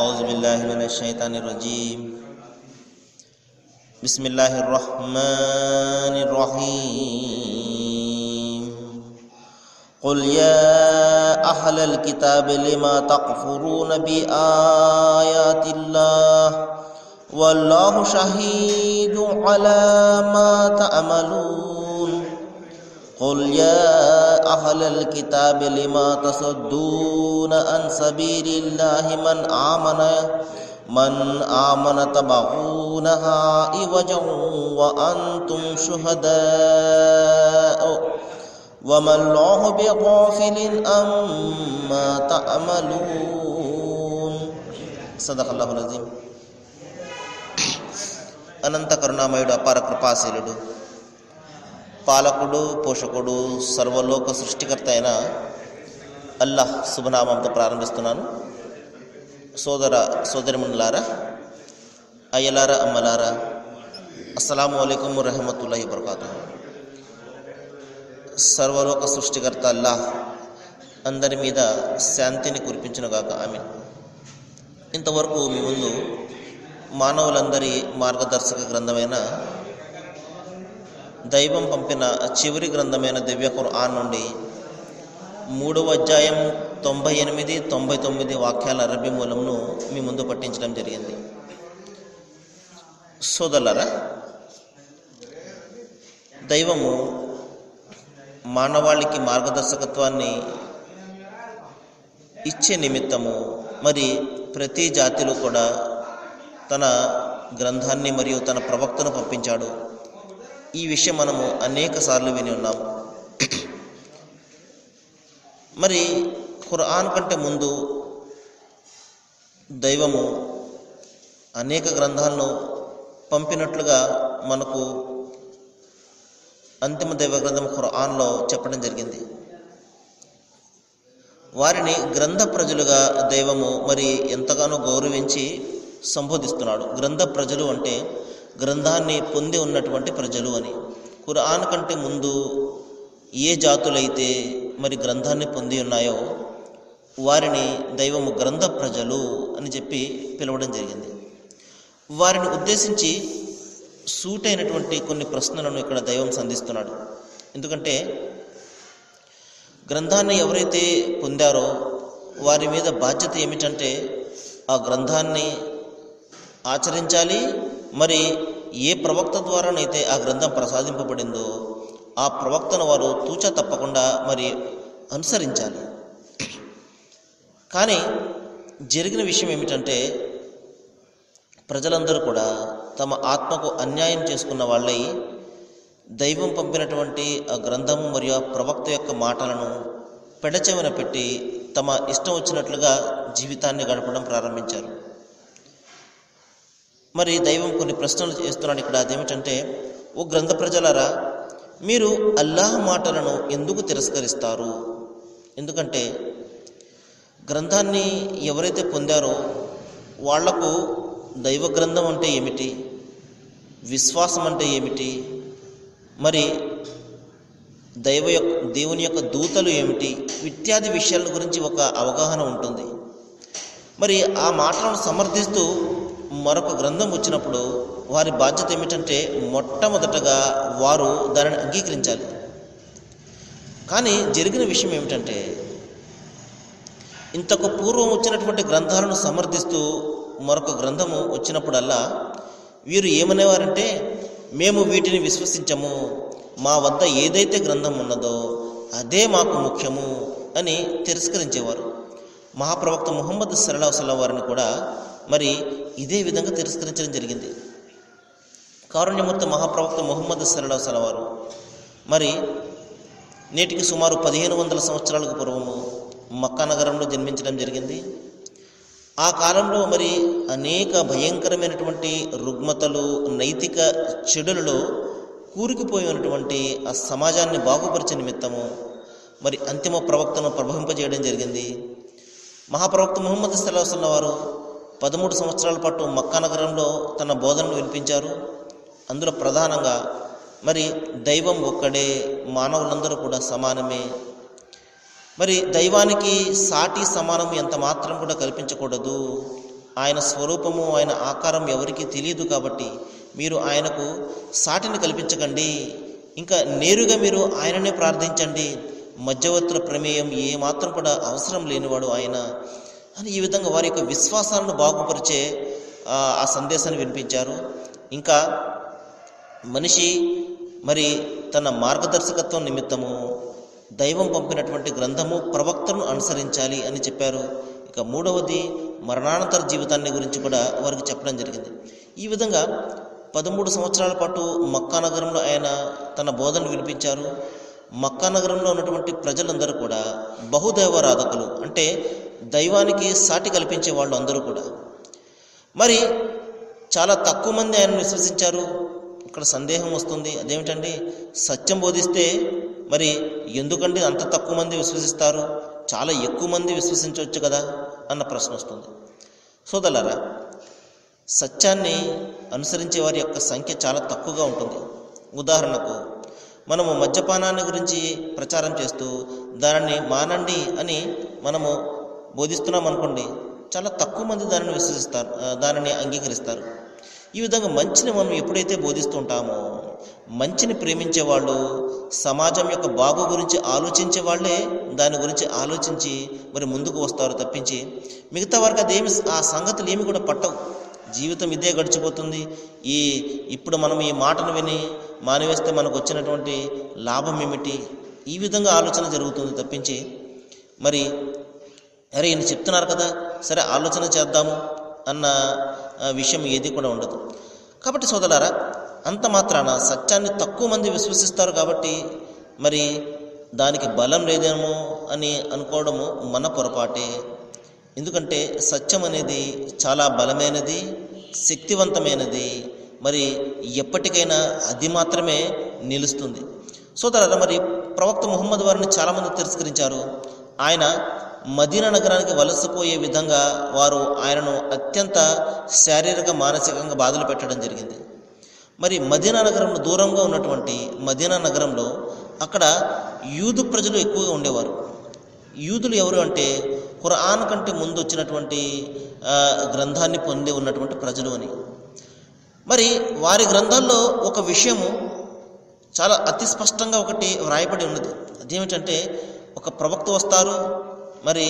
औज़ुबिल्लाहिमिनश्शैतानिर्रजीम बिस्मिल्लाहिर्रहमानिर्रहीम क़ुल या अहलल किताबि लिमा तक़फ़ुरून बिआयातिल्लाह वल्लाहु शहीदुन अला मा तअमलून क़ुल या अहलल किताबि लिमा तसुद्दून अन सबीलिल्लाहि मन आमन तबगूनहा इवजन व अंतुम शुहदाअ वमल्लाहु बिगाफिलिन अम्मा तअमलून सदक़ल्लाहुल अज़ीम। అనంత కరుణామయుడు అపార కృపాశీలుడు పాలకుడు పోషకుడు సర్వలోక సృష్టికర్త అయిన అల్లాహ్ శుభనామంతో ప్రారంభిస్తున్నాను. సోదర సోదరిమణులారా, అయ్యలారా, అమ్మలారా, అస్సలాము అలైకుం వరహమతుల్లాహి వబరకాతుహు. సర్వలోక సృష్టికర్త అల్లాహ్ అందరి మీద శాంతిని కురిపించునుగాక, ఆమీన్. ఇంతవరకు మీ ముందు మానవులందరి మార్గదర్శక గ్రంథమైన దైవం పంపిన చివరి గ్రంథమైన దివ్య ఖురాన్ నుండి 3వ అధ్యాయం 98, 99 వాక్యాల అరబీ మూలంను మీ ముందు పట్టించడం జరిగింది. సోదరులారా, దైవము మానవాళికి మార్గదర్శకత్వాన్ని ఇచ్చే నిమిత్తము మరి ప్రతి జాతిలో కూడా తన గ్రంథాన్ని మరియు తన ప్రవక్తను పంపించాడు. ఈ విషయం మనము అనేక సార్లు విని ఉన్నాము. మరి ఖురాన్ కంటే ముందు దైవము అనేక గ్రంథాలను పంపినట్లుగా మనకు అంతిమ దైవ గ్రంథం ఖురాన్లో చెప్పడం జరిగింది. వారిని గ్రంథ ప్రజలుగా దైవము మరి ఎంతగానో గౌరవించి సంబోధిస్తున్నాడు. గ్రంథ ప్రజలు అంటే గ్రంథాన్ని పొంది ఉన్నటువంటి ప్రజలు అని. ఖురాన్ కంటే ముందు ఏ జాతులైతే మరి గ్రంథాన్ని పొంది ఉన్నాయో వారిని దైవము గ్రంథ ప్రజలు అని చెప్పి పిలవడం జరిగింది. వారిని ఉద్దేశించి సూటైనటువంటి కొన్ని ప్రశ్నలను ఇక్కడ దైవం సంధిస్తున్నాడు. ఎందుకంటే గ్రంథాన్ని ఎవరైతే పొందారో వారి మీద బాధ్యత ఏమిటంటే ఆ గ్రంథాన్ని ఆచరించాలి. మరి ఏ ప్రవక్త ద్వారానైతే ఆ గ్రంథం ప్రసాదింపబడిందో ఆ ప్రవక్తను వారు తూచా తప్పకుండా మరి అనుసరించాలి. కానీ జరిగిన విషయం ఏమిటంటే ప్రజలందరూ కూడా తమ ఆత్మకు అన్యాయం చేసుకున్న వాళ్ళై దైవం పంపినటువంటి ఆ గ్రంథము మరియు ఆ ప్రవక్త యొక్క మాటలను పెడచెవిన పెట్టి తమ ఇష్టం వచ్చినట్లుగా జీవితాన్ని గడపడం ప్రారంభించారు. మరి దైవం కొన్ని ప్రశ్నలు చేస్తున్నాడు ఇక్కడ. అదేమిటంటే, ఓ గ్రంథ ప్రజలారా, మీరు అల్లాహ్ మాటలను ఎందుకు తిరస్కరిస్తారు? ఎందుకంటే గ్రంథాన్ని ఎవరైతే పొందారో వాళ్లకు దైవ గ్రంథం అంటే ఏమిటి, విశ్వాసం అంటే ఏమిటి, మరి దేవుని యొక్క దూతలు ఏమిటి, ఇత్యాది విషయాల గురించి ఒక అవగాహన ఉంటుంది. మరి ఆ మాటలను సమర్థిస్తూ మరొక గ్రంథం వచ్చినప్పుడు వారి బాధ్యత ఏమిటంటే మొట్టమొదటగా వారు దానిని అంగీకరించాలి. కానీ జరిగిన విషయం ఏమిటంటే ఇంతకు పూర్వం వచ్చినటువంటి గ్రంథాలను సమర్థిస్తూ మరొక గ్రంథము వచ్చినప్పుడల్లా వీరు ఏమనేవారంటే, మేము వీటిని విశ్వసించము, మా వద్ద ఏదైతే గ్రంథం ఉన్నదో అదే మాకు ముఖ్యము అని తిరస్కరించేవారు. మహాప్రవక్త ముహమ్మద్ సల్లల్లాహు అలైహి వసల్లం వారిని కూడా మరి ఇదే విధంగా తిరస్కరించడం జరిగింది. కారుణ్యమూర్తి మహాప్రవక్త ముహమ్మద్ సల్లల్లాహు అలైహి వసల్లం వారు మరి నేటికి సుమారు 1500 సంవత్సరాలకు పూర్వము మక్కా నగరంలో జన్మించడం జరిగింది. ఆ కాలంలో మరి అనేక భయంకరమైనటువంటి రుగ్మతలు, నైతిక చెడులలో కూరుకుపోయి ఉన్నటువంటి ఆ సమాజాన్ని బాగుపరిచే నిమిత్తము మరి అంతిమ ప్రవక్తను ప్రభవింపజేయడం జరిగింది. మహాప్రవక్త ముహమ్మద్ సల్లల్లాహు అలైహి వసల్లం వారు 13 సంవత్సరాల పాటు మక్కా నగరంలో తన బోధనలు వినిపించారు. అందులో ప్రధానంగా మరి దైవం ఒక్కడే, మానవులందరూ కూడా సమానమే, మరి దైవానికి సాటి సమానం ఎంత మాత్రం కూడా కల్పించకూడదు ఆయన స్వరూపము, ఆయన ఆకారం ఎవరికీ తెలియదు. కాబట్టి మీరు ఆయనకు సాటిని కల్పించకండి. ఇంకా నేరుగా మీరు ఆయననే ప్రార్థించండి. మధ్యవర్తుల ప్రమేయం ఏమాత్రం కూడా అవసరం లేనివాడు ఆయన అని ఈ విధంగా వారి యొక్క విశ్వాసాలను బాగుపరిచే ఆ సందేశాన్ని వినిపించారు. ఇంకా మనిషి మరి తన మార్గదర్శకత్వం నిమిత్తము దైవం పంపినటువంటి గ్రంథము, ప్రవక్తను అనుసరించాలి అని చెప్పారు. ఇక మూడవది మరణానంతర జీవితాన్ని గురించి కూడా వారికి చెప్పడం జరిగింది. ఈ విధంగా 13 సంవత్సరాల పాటు మక్కా నగరంలో ఆయన తన బోధనలు వినిపించారు. మక్కా నగరంలో ఉన్నటువంటి ప్రజలందరూ కూడా బహుదైవారాధకులు, అంటే దైవానికి సాటి కల్పించే వాళ్ళు అందరూ కూడా. మరి చాలా తక్కువ మంది ఆయనను విశ్వసించారు. ఇక్కడ సందేహం వస్తుంది, అదేమిటండి, సత్యం బోధిస్తే మరి ఎందుకండి అంత తక్కువ మంది విశ్వసిస్తారు, చాలా ఎక్కువ మంది విశ్వసించవచ్చు కదా అన్న ప్రశ్న వస్తుంది. సోదరులారా, సత్యాన్ని అనుసరించే వారి యొక్క సంఖ్య చాలా తక్కువగా ఉంటుంది. ఉదాహరణకు మనము మద్యపానాన్ని గురించి ప్రచారం చేస్తూ దానిని మానండి అని మనము బోధిస్తున్నాం అనుకోండి, చాలా తక్కువ మంది దానిని విశ్వసిస్తారు, దానిని అంగీకరిస్తారు. ఈ విధంగా మంచిని మనం ఎప్పుడైతే బోధిస్తూ ఉంటామో, మంచిని ప్రేమించే వాళ్ళు, సమాజం యొక్క బాగు గురించి ఆలోచించే వాళ్ళే దాని గురించి ఆలోచించి మరి ముందుకు వస్తారు తప్పించి మిగతా వారికి అదేమి ఆ సంగతులు ఏమి కూడా పట్టవు. జీవితం ఇదే గడిచిపోతుంది, ఇప్పుడు మనం ఈ మాటను విని మానివేస్తే మనకు వచ్చినటువంటి లాభం ఏమిటి, ఈ విధంగా ఆలోచన జరుగుతుంది తప్పించి మరి అరే ఈయన చెప్తున్నారు కదా సరే ఆలోచన చేద్దాము అన్న విషయం ఏది కూడా ఉండదు. కాబట్టి సోదరులారా, అంత మాత్రాన సత్యాన్ని తక్కువ మంది విశ్వసిస్తారు కాబట్టి మరి దానికి బలం లేదేమో అని అనుకోవడము మన పొరపాటే. ఎందుకంటే సత్యం అనేది చాలా బలమైనది, శక్తివంతమైనది, మరి ఎప్పటికైనా అది మాత్రమే నిలుస్తుంది. సోదరులారా, మరి ప్రవక్త ముహమ్మద్ వారిని చాలామంది తిరస్కరించారు. ఆయన మదీనా నగరానికి వలసపోయే విధంగా వారు ఆయనను అత్యంత శారీరక మానసికంగా బాధలు పెట్టడం జరిగింది. మరి మదీనా నగరంలో దూరంగా ఉన్నటువంటి మదీనా నగరంలో అక్కడ యూదు ప్రజలు ఎక్కువగా ఉండేవారు. యూదులు ఎవరు అంటే ఖురాన్ కంటే ముందు వచ్చినటువంటి గ్రంథాన్ని పొంది ఉన్నటువంటి ప్రజలు అని. మరి వారి గ్రంథాల్లో ఒక విషయము చాలా అతి స్పష్టంగా ఒకటి వ్రాయబడి ఉన్నది. అదేమిటంటే ఒక ప్రవక్త వస్తారు, మరి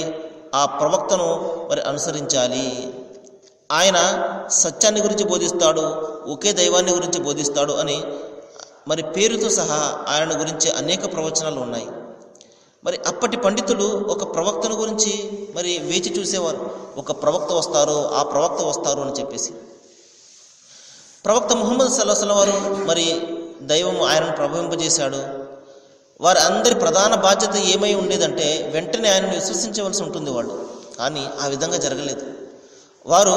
ఆ ప్రవక్తను మరి అనుసరించాలి, ఆయన సత్యాన్ని గురించి బోధిస్తాడు, ఒకే దైవాన్ని గురించి బోధిస్తాడు అని మరి పేరుతో సహా ఆయన గురించి అనేక ప్రవచనాలు ఉన్నాయి. మరి అప్పటి పండితులు ఒక ప్రవక్తను గురించి మరి వేచి చూసేవారు, ఒక ప్రవక్త వస్తారు, ఆ ప్రవక్త వస్తారు అని చెప్పేసి. ప్రవక్త ముహమ్మద్ సల్లల్లాహు అలైహి వసల్లం వారు మరి దైవం ఆయనను ప్రభవింపజేశాడు. వారి అందరి ప్రధాన బాధ్యత ఏమై ఉండేదంటే వెంటనే ఆయనను విశ్వసించవలసి ఉంటుంది వాళ్ళు. కానీ ఆ విధంగా జరగలేదు. వారు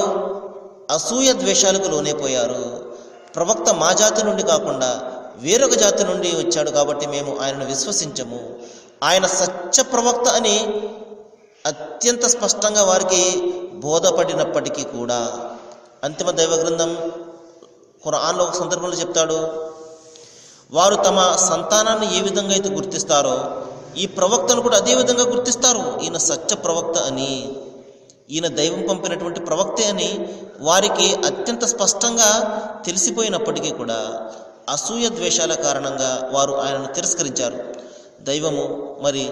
అసూయ ద్వేషాలకు లోనైపోయారు. ప్రవక్త మా జాతి నుండి కాకుండా వేరొక జాతి నుండి వచ్చాడు కాబట్టి మేము ఆయనను విశ్వసించము, ఆయన సత్య ప్రవక్త అని అత్యంత స్పష్టంగా వారికి బోధపడినప్పటికీ కూడా అంతిమ దైవ గ్రంథం ఖురాన్లో ఒక సందర్భంలో చెప్తాడు, వారు తమ సంతానాన్ని ఏ విధంగా అయితే గుర్తిస్తారో ఈ ప్రవక్తను కూడా అదే విధంగా గుర్తిస్తారు. ఈయన సత్య ప్రవక్త అని, ఈయన దైవం పంపినటువంటి ప్రవక్తే అని వారికి అత్యంత స్పష్టంగా తెలిసిపోయినప్పటికీ కూడా అసూయ ద్వేషాల కారణంగా వారు ఆయనను తిరస్కరించారు. దైవము మరి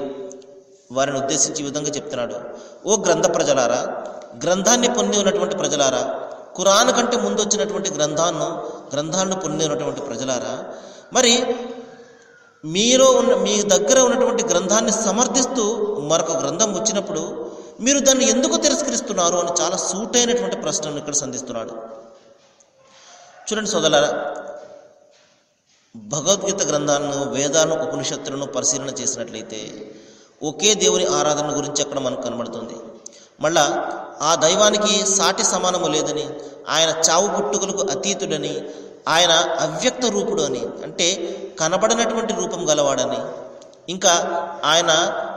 వారిని ఉద్దేశించి ఈ విధంగా చెప్తున్నాడు, ఓ గ్రంథ ప్రజలారా, గ్రంథాన్ని పొంది ఉన్నటువంటి ప్రజలారా, ఖురాన్ కంటే ముందు వచ్చినటువంటి గ్రంథాలను పొంది ఉన్నటువంటి ప్రజలారా, మరి మీ దగ్గర ఉన్నటువంటి గ్రంథాన్ని సమర్థిస్తూ మరొక గ్రంథం వచ్చినప్పుడు మీరు దాన్ని ఎందుకు తిరస్కరిస్తున్నారు అని చాలా సూటైనటువంటి ప్రశ్నను ఇక్కడ సంధిస్తున్నాడు. చూడండి సోదరులారా, భగవద్గీత గ్రంథాలను, వేదాలను, ఉపనిషత్తులను పరిశీలన చేసినట్లయితే ఒకే దేవుని ఆరాధన గురించి అక్కడ మనకు కనబడుతుంది. మళ్ళా ఆ దైవానికి సాటి సమానము లేదని, ఆయన చావు పుట్టుకలకు అతీతుడని, ఆయన అవ్యక్త రూపుడు అని, అంటే కనబడినటువంటి రూపం గలవాడని, ఇంకా ఆయన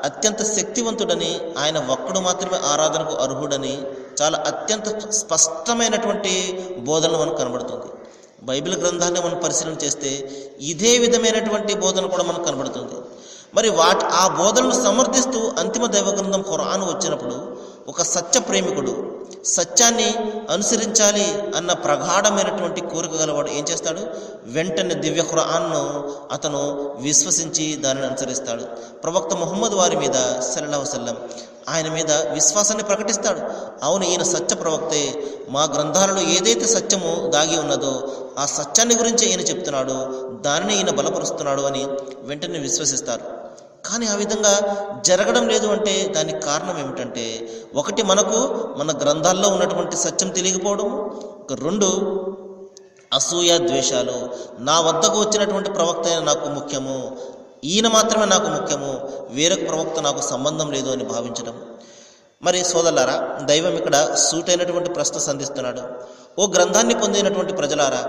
అత్యంత శక్తివంతుడని, ఆయన ఒక్కడు మాత్రమే ఆరాధనకు అర్హుడని చాలా అత్యంత స్పష్టమైనటువంటి బోధన మనకు కనబడుతుంది. బైబిల్ గ్రంథాన్ని మనం పరిశీలన చేస్తే ఇదే విధమైనటువంటి బోధన కూడా మనకు కనబడుతుంది. మరి ఆ బోధనను సమర్థిస్తూ అంతిమ దైవ గ్రంథం ఖురాన్ వచ్చినప్పుడు ఒక సత్య ప్రేమికుడు, సత్యాన్ని అనుసరించాలి అన్న ప్రగాఢమైనటువంటి కోరిక గలవాడు ఏం చేస్తాడు? వెంటనే దివ్య ఖురాన్ను అతను విశ్వసించి దానిని అనుసరిస్తాడు. ప్రవక్త ముహమ్మద్ వారి మీద సల్లల్లాహు అలైహి వసల్లం ఆయన మీద విశ్వాసాన్ని ప్రకటిస్తాడు. అవును, ఈయన సత్య ప్రవక్తే, మా గ్రంథాలలో ఏదైతే సత్యము దాగి ఉన్నదో ఆ సత్యాన్ని గురించి ఈయన చెప్తున్నాడు, దానిని ఈయన బలపరుస్తున్నాడు అని వెంటనే విశ్వసిస్తారు. కానీ ఆ విధంగా జరగడం లేదు అంటే దానికి కారణం ఏమిటంటే, ఒకటి మనకు మన గ్రంథాల్లో ఉన్నటువంటి సత్యం తెలియకపోవడం, రెండు అసూయ ద్వేషాలు. నా వద్దకు వచ్చినటువంటి ప్రవక్త నాకు ముఖ్యము, ఈయన మాత్రమే నాకు ముఖ్యము, వేరొక ప్రవక్త నాకు సంబంధం లేదు అని భావించడం. మరి సోదరులారా, దైవం ఇక్కడ సూటైనటువంటి ప్రశ్న సంధిస్తున్నాడు. ఓ గ్రంథాన్ని పొందినటువంటి ప్రజలారా,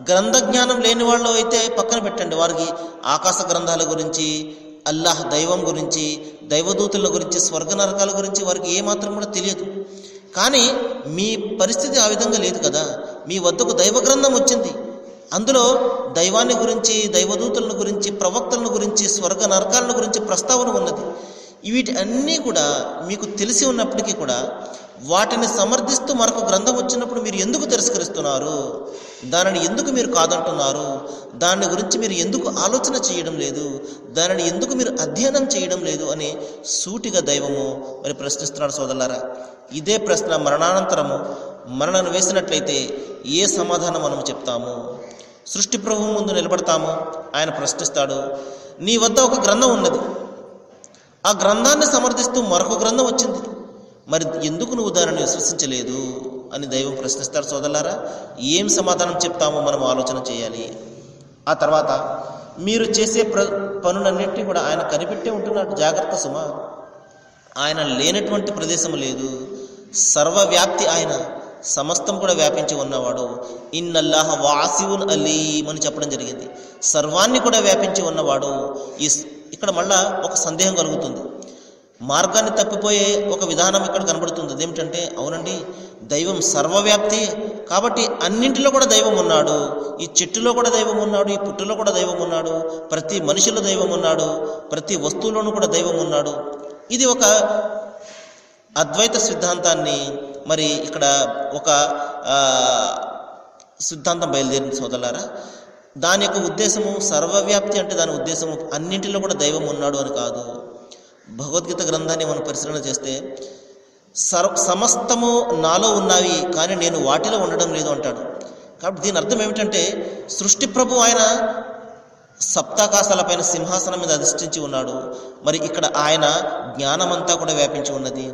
గ్రంథ జ్ఞానం లేని వాళ్ళు అయితే పక్కన పెట్టండి, వారికి ఆకాశ గ్రంథాల గురించి, అల్లాహ్ దైవం గురించి, దైవదూతుల గురించి, స్వర్గ నరకాల గురించి వారికి ఏమాత్రం కూడా తెలియదు. కానీ మీ పరిస్థితి ఆ విధంగా లేదు కదా. మీ వద్దకు దైవ గ్రంథం వచ్చింది, అందులో దైవాన్ని గురించి, దైవదూతులను గురించి, ప్రవక్తలను గురించి, స్వర్గ నరకాలను గురించి ప్రస్తావన ఉన్నది. వీటి అన్నీ కూడా మీకు తెలిసి ఉన్నప్పటికీ కూడా వాటిని సమర్థిస్తూ మరొక గ్రంథం వచ్చినప్పుడు మీరు ఎందుకు తిరస్కరిస్తున్నారు? దానిని ఎందుకు మీరు కాదంటున్నారు? దాని గురించి మీరు ఎందుకు ఆలోచన చేయడం లేదు? దానిని ఎందుకు మీరు అధ్యయనం చేయడం లేదు అని సూటిగా దైవము మరి ప్రశ్నిస్తున్నాడు. సోదరులారా, ఇదే ప్రశ్న మరణానంతరము మరణను వేసినట్లయితే ఏ సమాధానం మనం చెప్తాము? సృష్టి ప్రభువు ముందు నిలబడతాము, ఆయన ప్రశ్నిస్తాడు, నీ వద్ద ఒక గ్రంథం ఉన్నది, ఆ గ్రంథాన్ని సమర్థిస్తూ మరొక గ్రంథం వచ్చింది, మరి ఎందుకు నువ్వు దానిని విశ్వసించలేదు అని దైవం ప్రశ్నిస్తాడు. సోదరులారా, ఏం సమాధానం చెప్తామో మనం ఆలోచన చేయాలి. ఆ తర్వాత మీరు చేసే పనులన్నింటినీ కూడా ఆయన కనిపెట్టే ఉంటున్నాడు. జాగ్రత్త సుమా, ఆయన లేనటువంటి ప్రదేశం లేదు, సర్వవ్యాప్తి ఆయన, సమస్తం కూడా వ్యాపించి ఉన్నవాడు. ఇన్నల్లాహ వాసివున్ అలీం అని చెప్పడం జరిగింది. సర్వాన్ని కూడా వ్యాపించి ఉన్నవాడు. ఇక్కడ మళ్ళా ఒక సందేహం కలుగుతుంది, మార్గాన్ని తప్పిపోయే ఒక విధానం ఇక్కడ కనబడుతుంది. అదేమిటంటే, అవునండి, దైవం సర్వవ్యాప్తి కాబట్టి అన్నింటిలో కూడా దైవం ఉన్నాడు. ఈ చెట్టులో కూడా దైవం ఉన్నాడు, ఈ పుట్టులో కూడా దైవం ఉన్నాడు, ప్రతి మనిషిలో దైవం ఉన్నాడు, ప్రతి వస్తువులోనూ కూడా దైవం ఉన్నాడు. ఇది ఒక అద్వైత సిద్ధాంతాన్ని మరి ఇక్కడ ఒక సిద్ధాంతం బయలుదేరింది. సోదరులారా, దాని యొక్క ఉద్దేశము సర్వవ్యాప్తి అంటే దాని ఉద్దేశము అన్నింటిలో కూడా దైవం ఉన్నాడు అని కాదు. భగవద్గీత గ్రంథాన్ని మనం పరిశీలన చేస్తే సమస్తము నాలో ఉన్నవి కానీ నేను వాటిలో ఉండడం లేదు అంటాడు. కాబట్టి దీని అర్థం ఏమిటంటే, సృష్టి ప్రభు ఆయన సప్తాకాశాలపైన సింహాసనం మీద అధిష్ఠించి ఉన్నాడు. మరి ఇక్కడ ఆయన జ్ఞానమంతా కూడా వ్యాపించి ఉన్నది,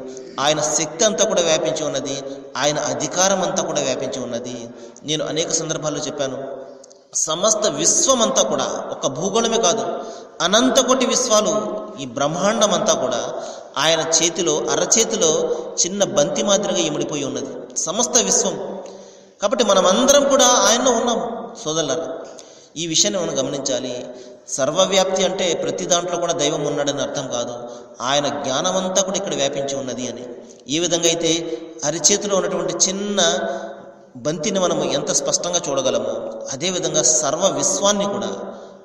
ఆయన శక్తి అంతా కూడా వ్యాపించి ఉన్నది, ఆయన అధికారం అంతా కూడా వ్యాపించి ఉన్నది. నేను అనేక సందర్భాల్లో చెప్పాను, సమస్త విశ్వం అంతా కూడా, ఒక భూగోళమే కాదు, అనంత కోటి విశ్వాలు, ఈ బ్రహ్మాండం అంతా కూడా ఆయన చేతిలో, అరచేతిలో చిన్న బంతి మాదిరిగా ఇమిడిపోయి ఉన్నది సమస్త విశ్వం. కాబట్టి మనమందరం కూడా ఆయనలో ఉన్నాము. సోదరులారా, ఈ విషయాన్ని మనం గమనించాలి. సర్వవ్యాప్తి అంటే ప్రతి దాంట్లో కూడా దైవం ఉన్నాడని అర్థం కాదు, ఆయన జ్ఞానమంతా కూడా ఇక్కడ వ్యాపించి ఉన్నది అని. ఏ విధంగా అయితే అరిచేతిలో ఉన్నటువంటి చిన్న బంతిని మనము ఎంత స్పష్టంగా చూడగలము, అదేవిధంగా సర్వ విశ్వాన్ని కూడా,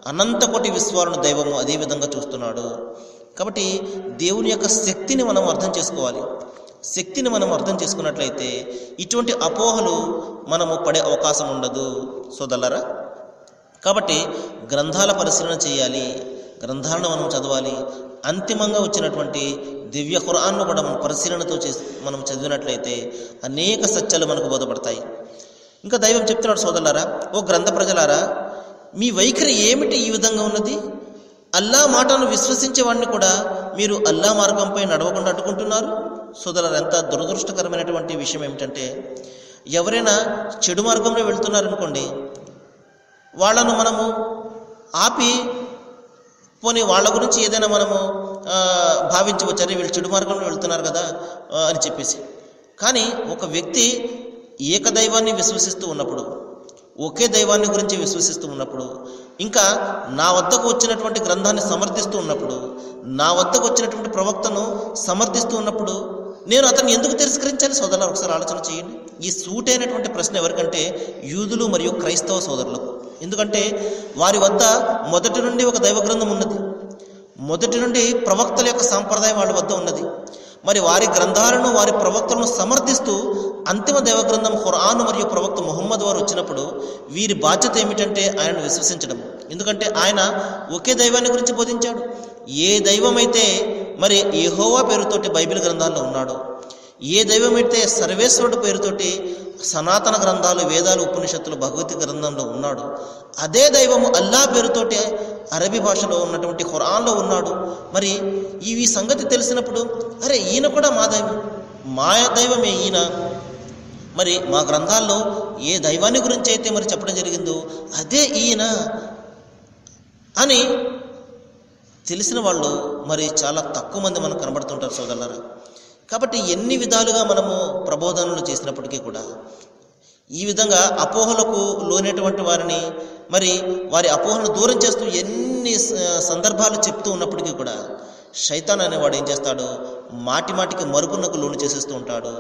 అనంత కోటి విశ్వాలను దైవము అదేవిధంగా చూస్తున్నాడు. కాబట్టి దేవుని యొక్క శక్తిని మనం అర్థం చేసుకోవాలి. శక్తిని మనం అర్థం చేసుకున్నట్లయితే ఇటువంటి అపోహలు మనము పడే అవకాశం ఉండదు. సోదరులారా, కాబట్టి గ్రంథాల పరిశీలన చేయాలి, గ్రంథాలను మనం చదవాలి. అంతిమంగా వచ్చినటువంటి దివ్య ఖురాన్ను కూడా మనం పరిశీలనతో మనం చదివినట్లయితే అనేక సత్యాలు మనకు బోధపడతాయి. ఇంకా దైవం చెప్తున్నాడు, సోదరులారా, ఓ గ్రంథ ప్రజలారా, మీ వైఖరి ఏమిటి ఈ విధంగా ఉన్నది? అల్లా మాటను విశ్వసించే వాడిని కూడా మీరు అల్లా మార్గంపై నడవకుండా అడ్డుకుంటున్నారు. సోదరులారా, ఎంత దురదృష్టకరమైనటువంటి విషయం ఏమిటంటే, ఎవరైనా చెడు మార్గంలో వెళ్తున్నారనుకోండి, వాళ్ళను మనము ఆపి పోనీ వాళ్ళ గురించి ఏదైనా మనము భావించవచ్చు, అరే వీళ్ళు చెడు మార్గంలో వెళ్తున్నారు కదా అని చెప్పేసి. కానీ ఒక వ్యక్తి ఏకదైవాన్ని విశ్వసిస్తూ ఉన్నప్పుడు, ఒకే దైవాన్ని గురించి విశ్వసిస్తూ ఉన్నప్పుడు, ఇంకా నా వద్దకు వచ్చినటువంటి గ్రంథాన్ని సమర్థిస్తూ ఉన్నప్పుడు, నా వద్దకు వచ్చినటువంటి ప్రవక్తను సమర్థిస్తూ ఉన్నప్పుడు నేను అతన్ని ఎందుకు తిరస్కరించాలి? సోదరులు, ఒకసారి ఆలోచన చేయండి. ఈ సూటైనటువంటి ప్రశ్న ఎవరికంటే యూదులు మరియు క్రైస్తవ సోదరులకు. ఎందుకంటే వారి వద్ద మొదటి నుండి ఒక దైవ గ్రంథం ఉన్నది, మొదటి నుండి ప్రవక్తల యొక్క సాంప్రదాయం వాళ్ళ వద్ద ఉన్నది. మరి వారి గ్రంథాలను వారి ప్రవక్తలను సమర్థిస్తూ అంతిమ దైవ గ్రంథం ఖురాన్ మరియు ప్రవక్త ముహమ్మద్ వారు వచ్చినప్పుడు వీరి బాధ్యత ఏమిటంటే ఆయనను విశ్వసించడం. ఎందుకంటే ఆయన ఒకే దైవాన్ని గురించి బోధించాడు. ఏ దైవమైతే మరి యెహోవా పేరుతోటి బైబిల్ గ్రంథాల్లో ఉన్నాడో, ఏ దైవమైతే సర్వేశ్వరుడు పేరుతోటి సనాతన గ్రంథాలు, వేదాలు, ఉపనిషత్తులు, భగవద్గీత గ్రంథంలో ఉన్నాడు, అదే దైవము అల్లా పేరుతోటి అరబీ భాషలో ఉన్నటువంటి ఖురాన్లో ఉన్నాడు. మరి ఈ సంగతి తెలిసినప్పుడు అరే ఈయన కూడా మా దైవమే ఈయన, మరి మా గ్రంథాల్లో ఏ దైవాన్ని గురించి అయితే మరి చెప్పడం జరిగిందో అదే ఈయన అని తెలిసిన వాళ్ళు మరి చాలా తక్కువ మంది మనకు కనబడుతుంటారు సోదరులారా. కాబట్టి ఎన్ని విధాలుగా మనము ప్రబోధనలు చేసినప్పటికీ కూడా ఈ విధంగా అపోహలకు లోనేటువంటి వారిని మరి వారి అపోహలను దూరం చేస్తూ ఎన్ని సందర్భాలు చెప్తూ ఉన్నప్పటికీ కూడా శైతాన్ అనేవాడు ఏం చేస్తాడు, మాటి మాటికి మరుపునకు లోను చేసేస్తూ ఉంటాడు.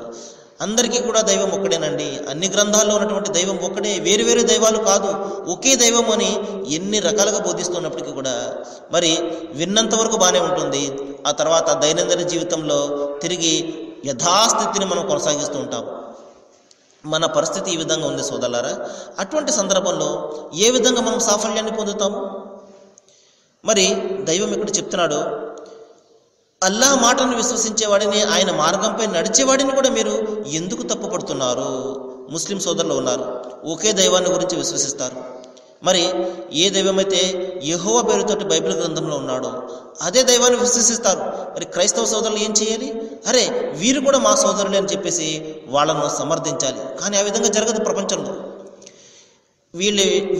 అందరికీ కూడా దైవం ఒక్కడేనండి, అన్ని గ్రంథాల్లో ఉన్నటువంటి దైవం ఒక్కడే, వేరు వేరు దైవాలు కాదు, ఒకే దైవం అని ఎన్ని రకాలుగా బోధిస్తున్నప్పటికీ కూడా మరి విన్నంత వరకు బాగానే ఉంటుంది. ఆ తర్వాత దైనందిన జీవితంలో తిరిగి యథాస్థితిని మనం కొనసాగిస్తూ ఉంటాం. మన పరిస్థితి ఈ విధంగా ఉంది సోదరులారా. అటువంటి సందర్భంలో ఏ విధంగా మనం సాఫల్యాన్ని పొందుతాము? మరి దైవం ఇక్కడ చెప్తున్నాడు, అల్లాహ్ మాటను విశ్వసించేవాడిని, ఆయన మార్గంపై నడిచేవాడిని కూడా మీరు ఎందుకు తప్పుపడుతున్నారు? ముస్లిం సోదరులు ఉన్నారు, ఒకే దైవాన్ని గురించి విశ్వసిస్తారు. మరి ఏ దైవమైతే యెహోవా పేరుతోటి బైబిల్ గ్రంథంలో ఉన్నాడో అదే దైవాన్ని విశ్వసిస్తారు. మరి క్రైస్తవ సోదరులు ఏం చేయాలి? అరే వీరు కూడా మా సోదరులే అని చెప్పేసి వాళ్ళను సమర్థించాలి. కానీ ఆ విధంగా జరగదు ప్రపంచంలో.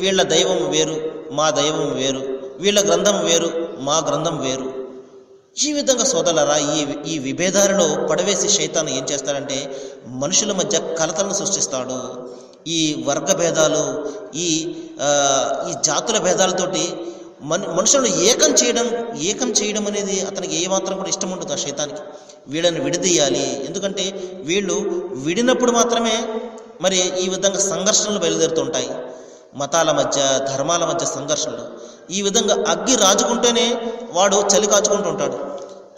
వీళ్ళ దైవం వేరు, మా దైవం వేరు, వీళ్ళ గ్రంథం వేరు, మా గ్రంథం వేరు. ఈ విధంగా సోదరులారా ఈ విభేదాలలో పడవేసి శైతాను ఏం చేస్తాడంటే మనుషుల మధ్య కలతలను సృష్టిస్తాడు. ఈ వర్గ భేదాలు, ఈ జాతుల భేదాలతోటి మనుషులను ఏకం చేయడం అనేది అతనికి ఏమాత్రం కూడా ఇష్టం ఉండదు ఆ శైతానికి. వీళ్ళని విడదీయాలి. ఎందుకంటే వీళ్ళు విడినప్పుడు మాత్రమే మరి ఈ విధంగా సంఘర్షణలు బయలుదేరుతుంటాయి. మతాల మధ్య, ధర్మాల మధ్య సంఘర్షణలు. ఈ విధంగా అగ్గి రాజుకుంటేనే వాడు చలి కాచుకుంటూ ఉంటాడు.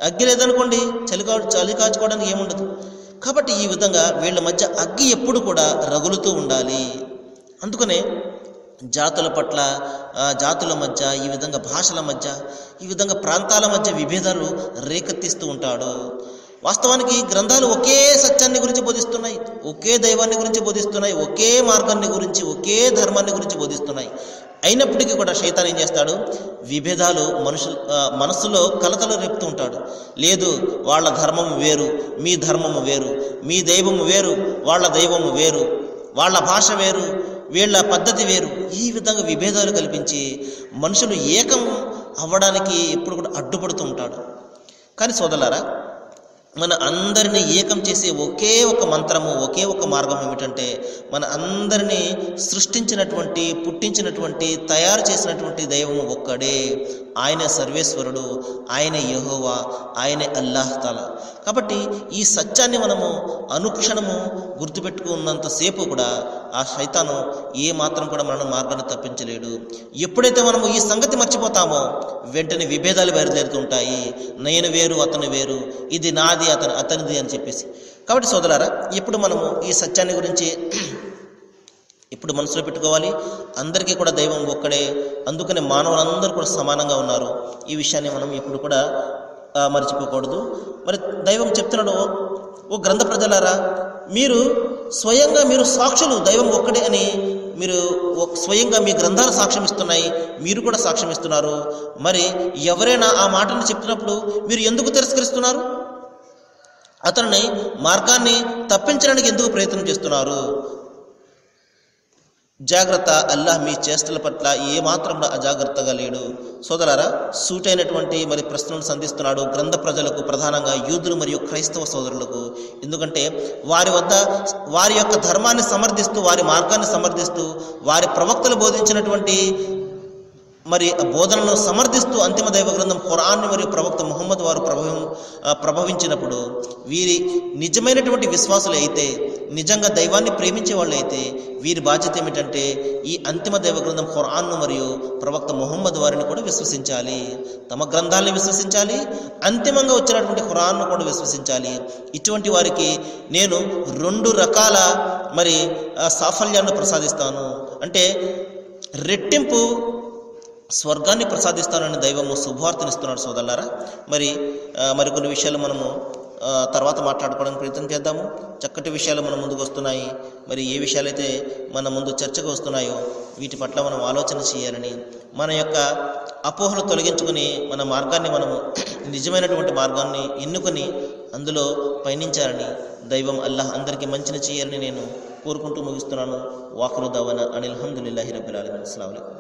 అగ్గి లేదనుకోండి చలి కాచుకోవడానికి ఏముండదు. కాబట్టి ఈ విధంగా వీళ్ళ మధ్య అగ్గి ఎప్పుడు కూడా రగులుతూ ఉండాలి. అందుకనే జాతుల పట్ల, జాతుల మధ్య, ఈ విధంగా భాషల మధ్య, ఈ విధంగా ప్రాంతాల మధ్య విభేదాలు రేకెత్తిస్తూ ఉంటాడు. వాస్తవానికి గ్రంథాలు ఒకే సత్యాన్ని గురించి బోధిస్తున్నాయి, ఒకే దైవాన్ని గురించి బోధిస్తున్నాయి, ఒకే మార్గాన్ని గురించి, ఒకే ధర్మాన్ని గురించి బోధిస్తున్నాయి. అయినప్పటికీ కూడా శైతాన్ ఏం చేస్తాడు, విభేదాలు మనస్సులో కలతలు రేపుతూ ఉంటాడు. లేదు, వాళ్ళ ధర్మం వేరు, మీ ధర్మము వేరు, మీ దైవము వేరు, వాళ్ళ దైవము వేరు, వాళ్ళ భాష వేరు, వీళ్ళ పద్ధతి వేరు. ఈ విధంగా విభేదాలు కల్పించి మనుషులు ఏకం అవ్వడానికి ఎప్పుడు కూడా అడ్డుపడుతూ ఉంటాడు. కానీ సోదరులారా, మన అందరినీ ఏకం చేసే ఒకే ఒక మంత్రము, ఒకే ఒక మార్గం ఏమిటంటే మన అందరినీ సృష్టించినటువంటి, పుట్టించినటువంటి, తయారు చేసినటువంటి దైవము ఒక్కడే. ఆయనే సర్వేశ్వరుడు, ఆయనే యెహోవా, ఆయనే అల్లాహ్ తాలా. కాబట్టి ఈ సత్యాన్ని మనము అనుక్షణము గుర్తుపెట్టుకున్నంతసేపు కూడా ఆ శైతాను ఏ మాత్రం కూడా మన మార్గాన్ని తప్పించలేడు. ఎప్పుడైతే మనము ఈ సంగతి మర్చిపోతామో వెంటనే విభేదాలు బయలుదేరుతుంటాయి. నేను వేరు, అతను వేరు, ఇది నాది, అతనిది అని చెప్పేసి. కాబట్టి సోదరులారా, ఇప్పుడు మనము ఈ సత్యాన్ని గురించి ఇప్పుడు మనసులో పెట్టుకోవాలి. అందరికీ కూడా దైవం ఒక్కడే, అందుకనే మానవులందరూ కూడా సమానంగా ఉన్నారు. ఈ విషయాన్ని మనం ఇప్పుడు కూడా మర్చిపోకూడదు. మరి దైవం చెప్తున్నాడు, ఓ గ్రంథ ప్రజలారా, మీరు స్వయంగా మీరు సాక్షులు, దైవం ఒక్కడే అని మీరు స్వయంగా మీ గ్రంథాలు సాక్ష్యం ఇస్తున్నాయి, మీరు కూడా సాక్ష్యం ఇస్తున్నారు. మరి ఎవరైనా ఆ మాటను చెప్తున్నప్పుడు మీరు ఎందుకు తిరస్కరిస్తున్నారు? అతనిని మార్గాన్ని తప్పించడానికి ఎందుకు ప్రయత్నం చేస్తున్నారు? జాగ్రత్త, అల్లాహ్ మీ చేష్టల పట్ల ఏమాత్రం అజాగ్రత్తగా లేడు. సోదరారా, సూటైనటువంటి మరి ప్రశ్నలు సంధిస్తున్నాడు గ్రంథ ప్రజలకు, ప్రధానంగా యూదులు మరియు క్రైస్తవ సోదరులకు. ఎందుకంటే వారి యొక్క ధర్మాన్ని సమర్థిస్తూ, వారి మార్గాన్ని సమర్థిస్తూ, వారి ప్రవక్తలు బోధించినటువంటి మరి బోధనలను సమర్థిస్తూ అంతిమ దైవ గ్రంథం ఖురాన్ని మరియు ప్రవక్త ముహమ్మద్ వారు ప్రభవించినప్పుడు వీరి నిజమైనటువంటి విశ్వాసులు అయితే నిజంగా దైవాన్ని ప్రేమించే వాళ్ళు అయితే వీరి బాధ్యత ఏమిటంటే ఈ అంతిమ దైవ గ్రంథం ఖురాన్ను మరియు ప్రవక్త ముహమ్మద్ వారిని కూడా విశ్వసించాలి. తమ గ్రంథాలను విశ్వసించాలి, అంతిమంగా వచ్చినటువంటి ఖురాన్ను కూడా విశ్వసించాలి. ఇటువంటి వారికి నేను 2 రకాల సాఫల్యాన్ని ప్రసాదిస్తాను, అంటే రెట్టింపు స్వర్గాన్ని ప్రసాదిస్తానని దైవము శుభవార్తనిస్తున్నాడు సోదరులారా. మరికొన్ని విషయాలు మనము తర్వాత మాట్లాడుకోవడానికి ప్రయత్నం చేద్దాము. చక్కటి విషయాలు మన ముందుకు వస్తున్నాయి. ఏ విషయాలైతే మన ముందు చర్చకు వస్తున్నాయో వీటి పట్ల మనం ఆలోచన చేయాలని, మన యొక్క అపోహలు తొలగించుకొని మన మార్గాన్ని మనము నిజమైనటువంటి మార్గాన్ని ఎన్నుకొని అందులో పయనించాలని దైవం అల్లాహ్ అందరికీ మంచిని చేయాలని నేను కోరుకుంటూ ముగిస్తున్నాను. వాఖిరు దవానా అనిల్ హమ్దులిల్లాహి రబ్బిల్ ఆలమీన్. అస్సలాము అలైకుం.